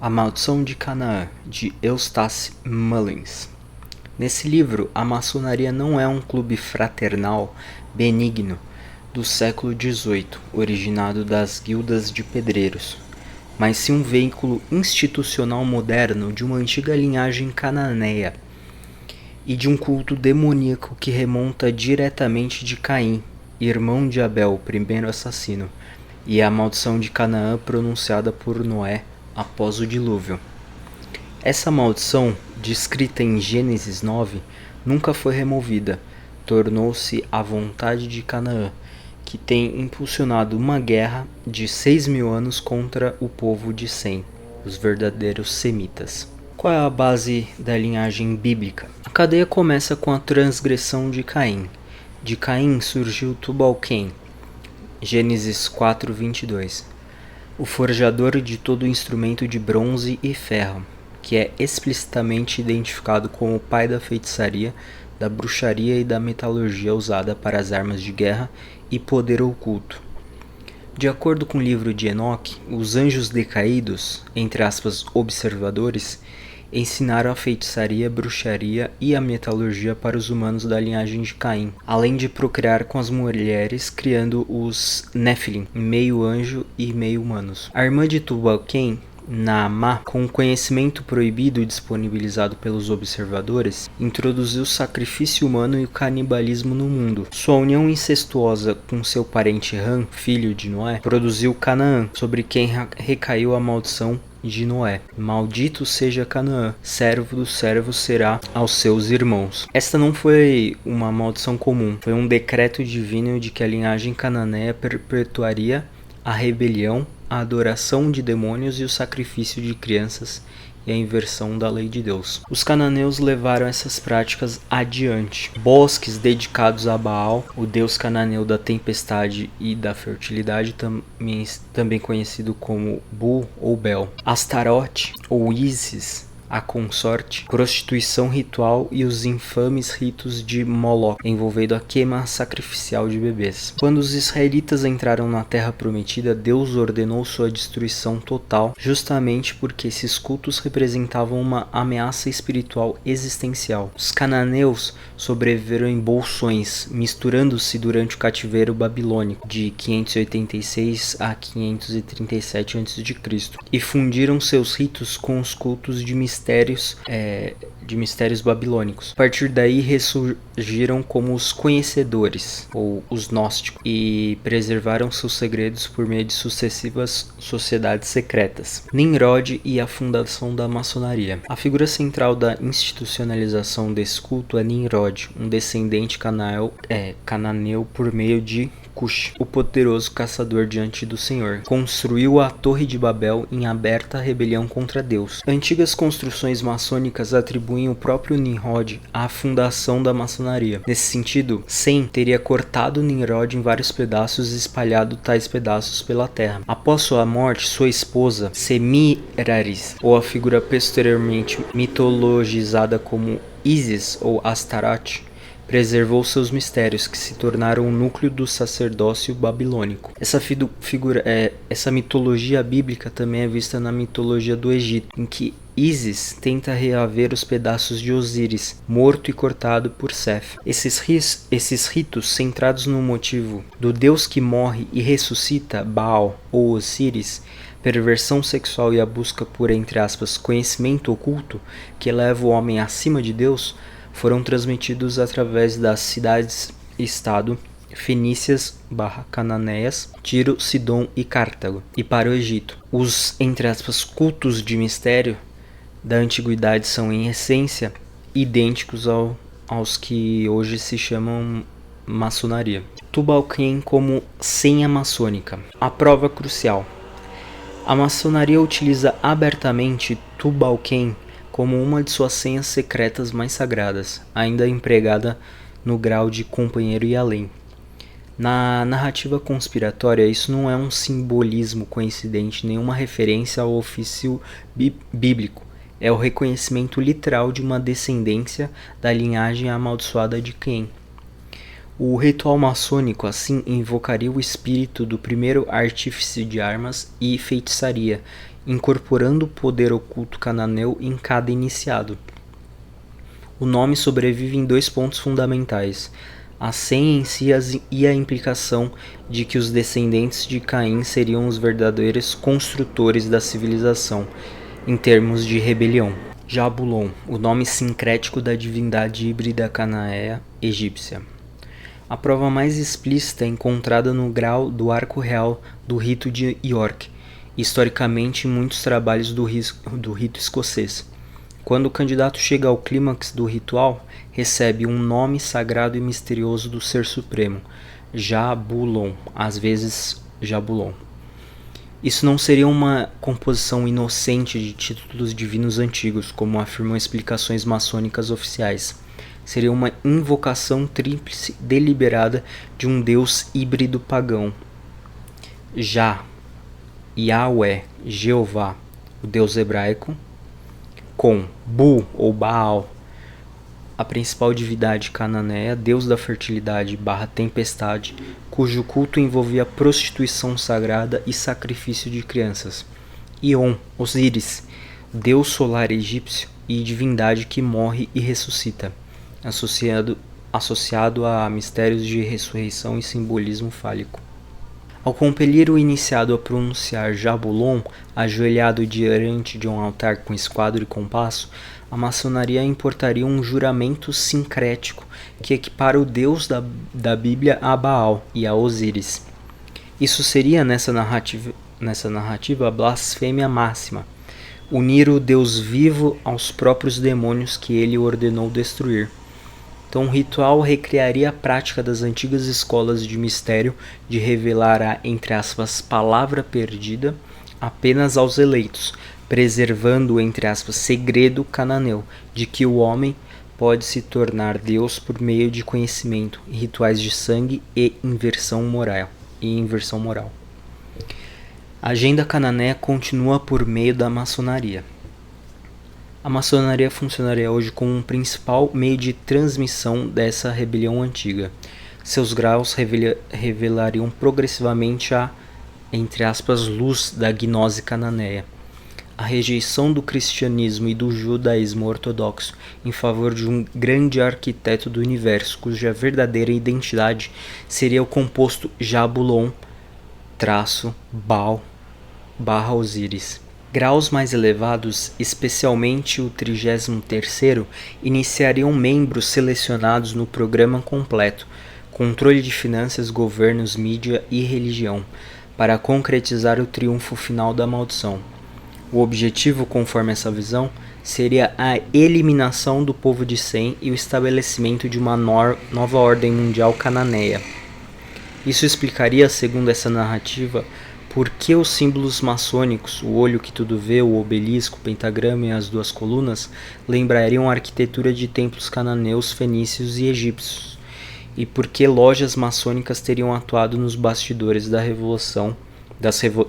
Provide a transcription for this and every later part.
A Maldição de Canaã, de Eustace Mullins. Nesse livro, a maçonaria não é um clube fraternal benigno do século XVIII, originado das guildas de pedreiros, mas sim um veículo institucional moderno de uma antiga linhagem cananeia e de um culto demoníaco que remonta diretamente de Caim, irmão de Abel, o primeiro assassino, e a maldição de Canaã pronunciada por Noé após o dilúvio. Essa maldição, descrita em Gênesis 9, nunca foi removida, tornou-se a vontade de Canaã, que tem impulsionado uma guerra de 6.000 anos contra o povo de Sem, os verdadeiros semitas. Qual é a base da linhagem bíblica? A cadeia começa com a transgressão de Caim. De Caim surgiu Tubal-Cain, Gênesis 4:22, o forjador de todo instrumento de bronze e ferro, que é explicitamente identificado como o pai da feitiçaria, da bruxaria e da metalurgia usada para as armas de guerra e poder oculto. De acordo com o livro de Enoque, os anjos decaídos, entre aspas, observadores, ensinaram a feitiçaria, bruxaria e a metalurgia para os humanos da linhagem de Caim, além de procriar com as mulheres, criando os Nephilim, meio anjo e meio humanos. A irmã de Tubal-Cain, Naamá, com o conhecimento proibido disponibilizado pelos observadores, introduziu o sacrifício humano e o canibalismo no mundo. Sua união incestuosa com seu parente Ham, filho de Noé, produziu Canaã, sobre quem recaiu a maldição de Noé. Maldito seja Canaã, servo do servo será aos seus irmãos. Esta não foi uma maldição comum, foi um decreto divino de que a linhagem cananeia perpetuaria a rebelião, a adoração de demônios e o sacrifício de crianças e a inversão da lei de Deus. Os cananeus levaram essas práticas adiante. Bosques dedicados a Baal, o deus cananeu da tempestade e da fertilidade, também conhecido como Bu ou Bel. Astarote ou Ísis, a consorte, prostituição ritual e os infames ritos de Moloch, envolvendo a queima sacrificial de bebês. Quando os israelitas entraram na terra prometida, Deus ordenou sua destruição total, justamente porque esses cultos representavam uma ameaça espiritual existencial. Os cananeus sobreviveram em bolsões, misturando-se durante o cativeiro babilônico de 586 a 537 a.C. e fundiram seus ritos com os cultos de mistérios babilônicos. A partir daí ressurgiram como os conhecedores, ou os gnósticos, e preservaram seus segredos por meio de sucessivas sociedades secretas. Nimrod e a fundação da maçonaria. A figura central da institucionalização desse culto é Nimrod, um descendente cananeu por meio de Cush, o poderoso caçador diante do Senhor. Construiu a Torre de Babel em aberta rebelião contra Deus. Antigas construções maçônicas atribuem o próprio Nimrod à fundação da maçonaria. Nesse sentido, Sem teria cortado Nimrod em vários pedaços e espalhado tais pedaços pela terra. Após sua morte, sua esposa, Semiramis, ou a figura posteriormente mitologizada como Ísis ou Astarote, preservou seus mistérios, que se tornaram o núcleo do sacerdócio babilônico. Essa mitologia bíblica também é vista na mitologia do Egito, em que Ísis tenta reaver os pedaços de Osíris, morto e cortado por Seth. Esses ritos, centrados no motivo do deus que morre e ressuscita, Baal ou Osíris, perversão sexual e a busca por, entre aspas, conhecimento oculto, que eleva o homem acima de Deus, foram transmitidos através das cidades-estado fenícias /cananeias, Tiro, Sidom e Cartago, e para o Egito. Os, entre aspas, cultos de mistério da antiguidade são, em essência, idênticos aos que hoje se chamam maçonaria. Tubal-Cain como senha maçônica. A prova crucial. A maçonaria utiliza abertamente Tubal-Cain como uma de suas senhas secretas mais sagradas, ainda empregada no grau de companheiro e além. Na narrativa conspiratória, isso não é um simbolismo coincidente, nenhuma referência ao ofício bíblico. É o reconhecimento literal de uma descendência da linhagem amaldiçoada de Caim. O ritual maçônico, assim, invocaria o espírito do primeiro artífice de armas e feitiçaria, incorporando o poder oculto cananeu em cada iniciado. O nome sobrevive em 2 pontos fundamentais: a senha em si e a implicação de que os descendentes de Caim seriam os verdadeiros construtores da civilização, em termos de rebelião. Jabulon, o nome sincrético da divindade híbrida cananeia egípcia. A prova mais explícita é encontrada no grau do arco real do rito de York, historicamente em muitos trabalhos do rito escocês. Quando o candidato chega ao clímax do ritual, recebe um nome sagrado e misterioso do Ser Supremo, Jabulon, às vezes Jabulon. Isso não seria uma composição inocente de títulos divinos antigos, como afirmam explicações maçônicas oficiais. Seria uma invocação tríplice deliberada de um deus híbrido pagão. Yahweh, Jeová, o deus hebraico, com Bu ou Baal, a principal divindade cananeia, deus da fertilidade / tempestade, cujo culto envolvia prostituição sagrada e sacrifício de crianças. Ion, Osíris, deus solar egípcio e divindade que morre e ressuscita, associado a mistérios de ressurreição e simbolismo fálico. Ao compelir o iniciado a pronunciar Jabulon, ajoelhado diante de um altar com esquadro e compasso, a maçonaria importaria um juramento sincrético que equipara o deus da Bíblia a Baal e a Osíris. Isso seria, nessa narrativa, a blasfêmia máxima: unir o Deus vivo aos próprios demônios que ele ordenou destruir. Então o ritual recriaria a prática das antigas escolas de mistério de revelar a, entre aspas, palavra perdida apenas aos eleitos, preservando o, entre aspas, segredo cananeu de que o homem pode se tornar Deus por meio de conhecimento, rituais de sangue e inversão moral. A agenda cananeia continua por meio da maçonaria. A maçonaria funcionaria hoje como um principal meio de transmissão dessa rebelião antiga. Seus graus revelariam progressivamente a, entre aspas, luz da gnose cananeia. A rejeição do cristianismo e do judaísmo ortodoxo em favor de um grande arquiteto do universo, cuja verdadeira identidade seria o composto Jabulon-Baal/Osíris. Graus mais elevados, especialmente o 33º, iniciariam membros selecionados no programa completo, controle de finanças, governos, mídia e religião, para concretizar o triunfo final da maldição. O objetivo, conforme essa visão, seria a eliminação do povo de Sem e o estabelecimento de uma nova ordem mundial cananeia. Isso explicaria, segundo essa narrativa, por que os símbolos maçônicos, o olho que tudo vê, o obelisco, o pentagrama e as 2 colunas, lembrariam a arquitetura de templos cananeus, fenícios e egípcios, e por que lojas maçônicas teriam atuado nos bastidores da revolução,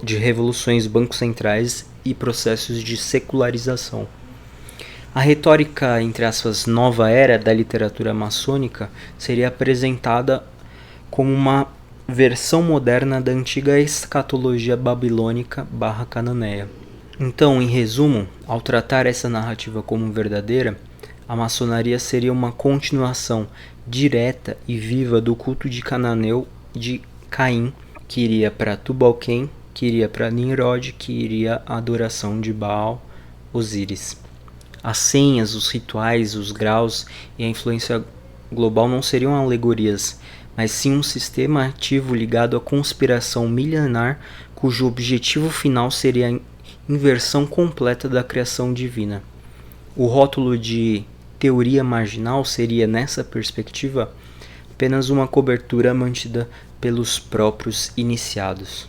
de revoluções bancos centrais e processos de secularização. A retórica, entre aspas, nova era da literatura maçônica seria apresentada como uma versão moderna da antiga escatologia babilônica / cananeia. Então, em resumo, ao tratar essa narrativa como verdadeira, a maçonaria seria uma continuação direta e viva do culto de cananeu de Caim, que iria para Tubal-Cain, que iria para Nimrod, que iria à adoração de Baal, Osíris. As senhas, os rituais, os graus e a influência global não seriam alegorias, mas sim um sistema ativo ligado à conspiração milenar, cujo objetivo final seria a inversão completa da criação divina. O rótulo de teoria marginal seria, nessa perspectiva, apenas uma cobertura mantida pelos próprios iniciados.